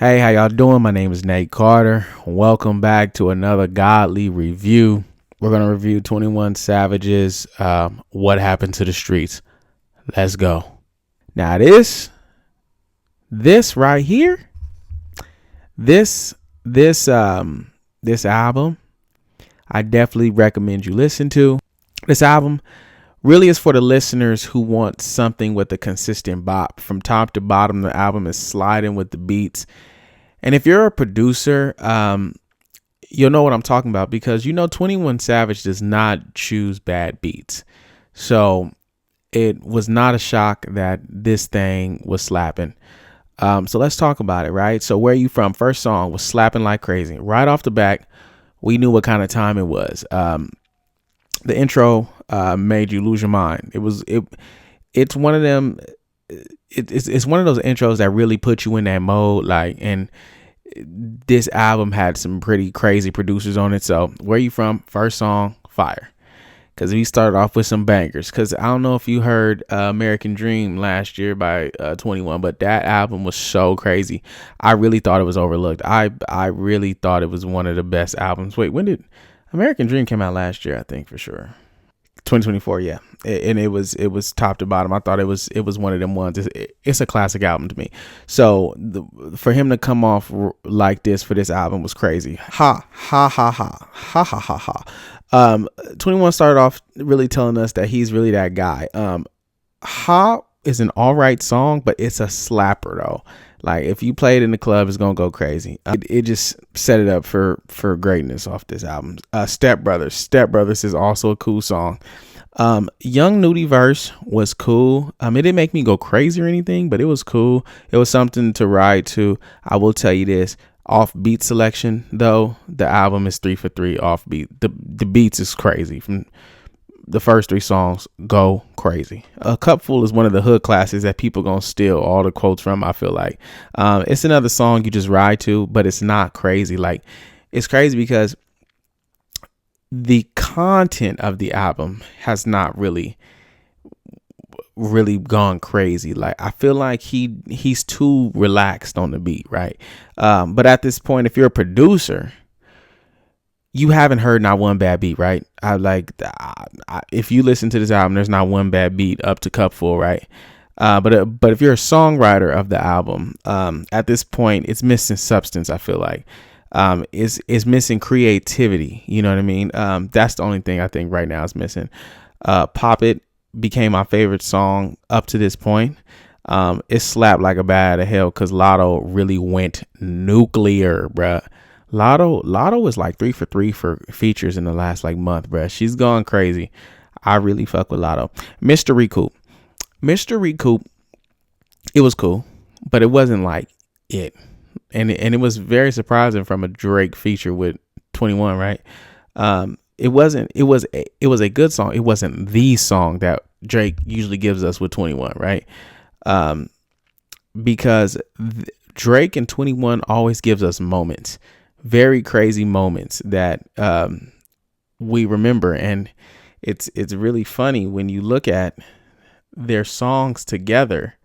Hey, how y'all doing? My name is Nate Carter. Welcome back to another Gawdly review. We're going to review 21 Savage's What Happened to the Streets. Let's go. Now this right here, this album, I definitely recommend you listen to. This album really is for the listeners who want something with a consistent bop. From top to bottom, the album is sliding with the beats. And if you're a producer, you'll know what I'm talking about because 21 Savage does not choose bad beats. So it was not a shock that this thing was slapping. So let's talk about it, right? So Where You From? First song was slapping like crazy. Right off the back, we knew what kind of time it was. The intro made you lose your mind. It's one of them. It's one of those intros that really put you in that mode. And this album had some pretty crazy producers on it. So Where You From? First song, fire. Because we started off with some bangers. Because I don't know if you heard American Dream last year by 21, but that album was so crazy. I really thought it was overlooked. I really thought it was one of the best albums. Wait, when did American Dream came out? Last year, I think, for sure. 2024, yeah, and it was top to bottom. I thought it was one of them ones. It's a classic album to me. So for him to come off like this for this album was crazy. Ha ha ha ha ha ha ha ha. 21 started off really telling us that he's really that guy. Ha is an all right song, but it's a slapper though. Like if you play it in the club, it's gonna go crazy. It just set it up for greatness off this album. Step Brothers is also a cool song. Young Nudie verse was cool. It didn't make me go crazy or anything, but it was cool. It was something to ride to. I will tell you this. Off beat selection though, the album is 3 for 3 off beat. The beats is crazy. From the first 3 songs go crazy. A Cupful is one of the hood classics that people gonna steal all the quotes from. I feel like it's another song you just ride to, but it's not crazy. Like it's crazy because the content of the album has not really gone crazy. Like I feel like he's too relaxed on the beat, right? But at this point, if you're a producer, you haven't heard not one bad beat, right? If you listen to this album, there's not one bad beat up to Cupful, right? But if you're a songwriter of the album, at this point, it's missing substance. I feel like it's missing creativity. You know what I mean? That's the only thing I think right now is missing. Pop It became my favorite song up to this point. It slapped like a bat out of hell because Lotto really went nuclear, bruh. Lotto was like 3 for 3 for features in the last month, bruh. She's gone crazy. I really fuck with Lotto. Mr. Recoup, it was cool, but it wasn't like it. And it was very surprising from a Drake feature with 21, right? It was a good song. It wasn't the song that Drake usually gives us with 21, right? Because Drake and 21 always gives us moments. Very crazy moments that we remember, and it's really funny when you look at their songs together.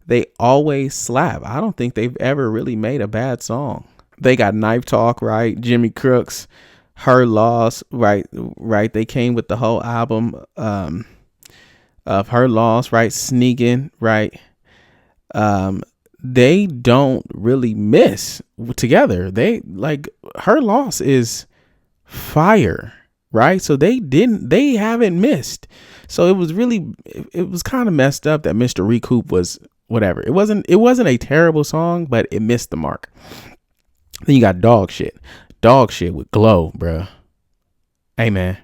They always slap. I don't think they've ever really made a bad song. They got Knife Talk, right? Jimmy Crooks, Her Loss, right? They came with the whole album of Her Loss, right? Sneaking, right? They don't really miss together. They Her Loss is fire, right? So they haven't missed. So it was kind of messed up that Mr. Recoup was whatever. It wasn't a terrible song, but it missed the mark. Then you got Dog Shit with Glow, bruh. Hey man,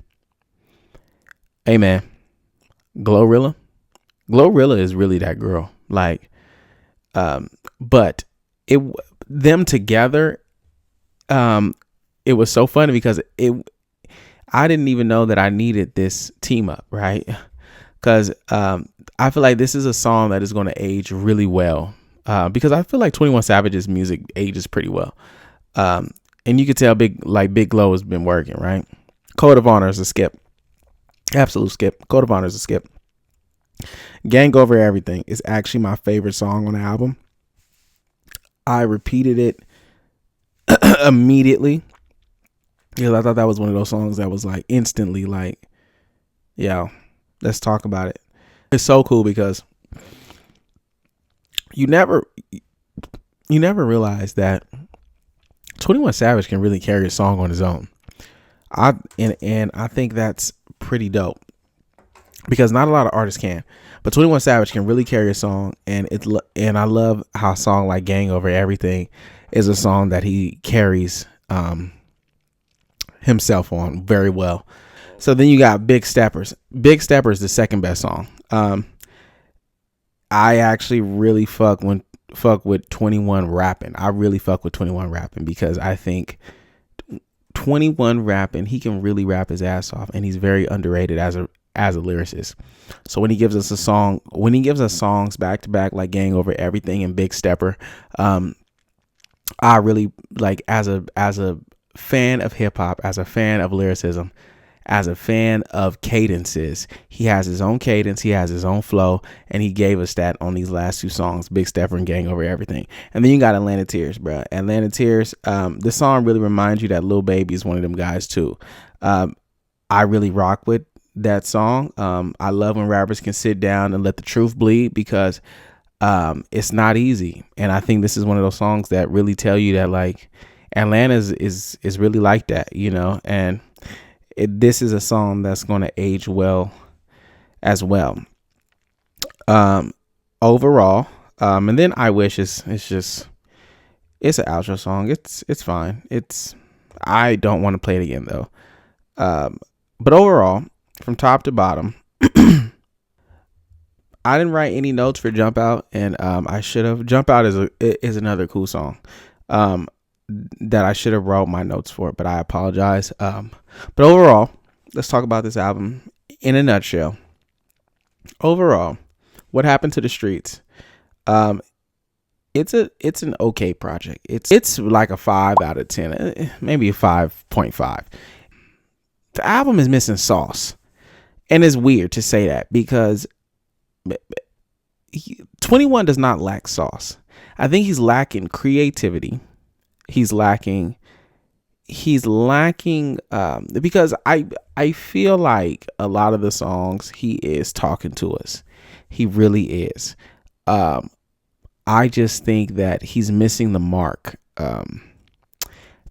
Glorilla is really that girl. But them together, it was so funny because I didn't even know that I needed this team up, right? Because I feel like this is a song that is going to age really well. Because I feel like 21 Savage's music ages pretty well. And you could tell Big Glow has been working, right? Code of Honor is a skip. Absolute skip. Code of Honor is a skip. Gang Over Everything is actually my favorite song on the album. I repeated it immediately because I thought that was one of those songs that was like instantly like, yo, let's talk about it. It's so cool because you never realize that 21 Savage can really carry a song on his own. I think that's pretty dope because not a lot of artists can, but 21 Savage can really carry a song, and I love how a song like Gang Over Everything is a song that he carries himself on very well. So then you got Big Steppers. Big Steppers, the second best song. I actually really fuck with 21 rapping. I really fuck with 21 rapping because I think 21 rapping, he can really rap his ass off, and he's very underrated as a lyricist. So when he gives us songs back to back like Gang Over Everything and Big Stepper, I really like, as a fan of hip hop, as a fan of lyricism, as a fan of cadences, he has his own cadence, he has his own flow, and he gave us that on these last two songs, Big Stepper and Gang Over Everything. And then you got Atlanta Tears, bro. Atlanta Tears, this song really reminds you that Lil Baby is one of them guys too. I really rock with that song. I love when rappers can sit down and let the truth bleed because it's not easy. And I think this is one of those songs that really tell you that like Atlanta is really like that, you know, and this is a song that's going to age well as well. Overall, and then I Wish it's an outro song. It's fine. I don't want to play it again though. But overall, from top to bottom, I didn't write any notes for Jump Out, and I should have. Jump Out is another cool song that I should have wrote my notes for, but I apologize. But overall, let's talk about this album in a nutshell. Overall, what happened to the streets? It's an okay project. It's like a 5 out of 10, maybe a 5.5. The album is missing sauce, and it's weird to say that because 21 does not lack sauce. I think he's lacking creativity. He's lacking because I feel like a lot of the songs he is talking to us. He really is. I just think that he's missing the mark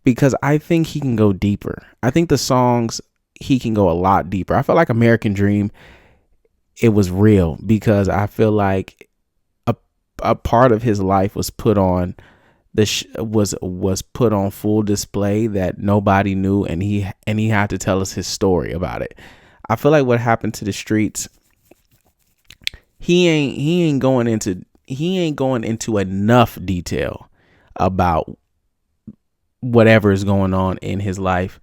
because I think he can go deeper. I think the songs, he can go a lot deeper. I feel like American Dream, it was real because I feel like a part of his life was put on was put on full display that nobody knew, and he had to tell us his story about it. I feel like what happened to the streets, he ain't going into enough detail about whatever is going on in his life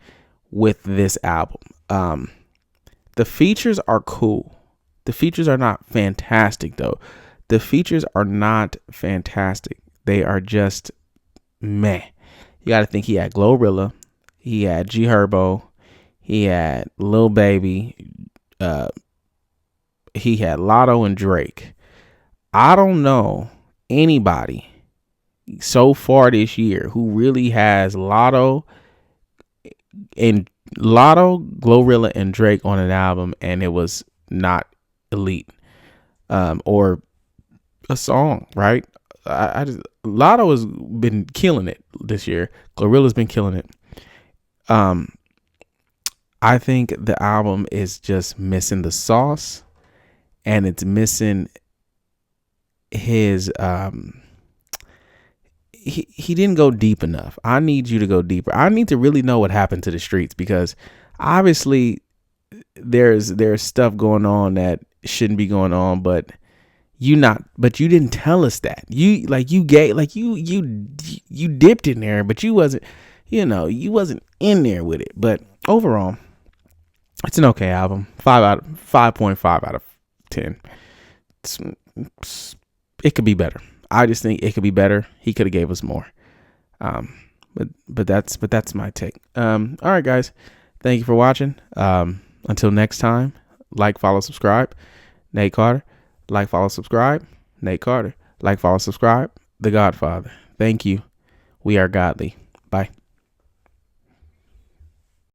with this album. The features are cool. The features are not fantastic though. The features are not fantastic. They are just meh. You got to think he had Glorilla, he had G Herbo, he had Lil Baby, he had Lotto and Drake. I don't know anybody so far this year who really has Lotto, Glorilla, and Drake on an album, and it was not elite, or a song, right? I just, Lotto has been killing it this year. Glorilla's been killing it. I think the album is just missing the sauce, and it's missing his he didn't go deep enough. I need you to go deeper. I need to really know what happened to the streets, because obviously there's stuff going on that shouldn't be going on, but you didn't tell us that. You dipped in there, but you wasn't in there with it. But overall, it's an okay album. 5.5 out of 10. It could be better. I just think it could be better. He could have gave us more. But that's my take. All right, guys. Thank you for watching. Until next time, like, follow, subscribe. Nate Carter. Like, follow, subscribe. Nate Carter. Like, follow, subscribe. The Godfather. Thank you. We are Gawdly. Bye.